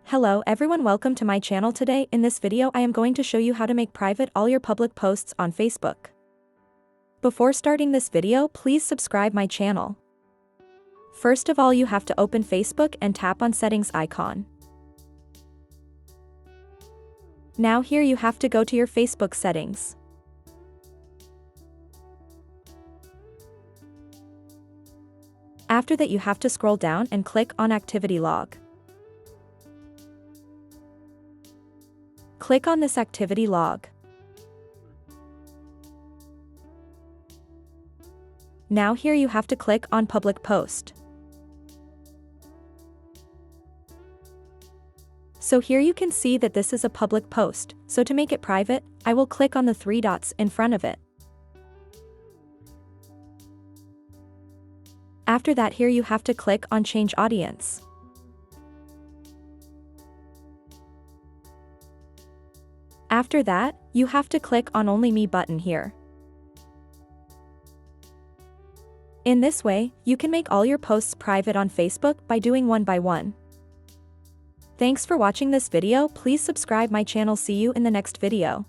Hello everyone, welcome to my channel. Today in this video I am going to show you how to make private all your public posts on Facebook. Before starting this video, please subscribe my channel. First of all, you have to open Facebook and tap on settings icon. Now here you have to go to your Facebook settings. After that you have to scroll down and click on activity log. Click on this activity log. Now here you have to click on public post. So here you can see that this is a public post, so to make it private, I will click on the three dots in front of it. After that here you have to click on change audience. After that, you have to click on Only Me button here. In this way, you can make all your posts private on Facebook by doing one by one. Thanks for watching this video. Please subscribe my channel. See you in the next video.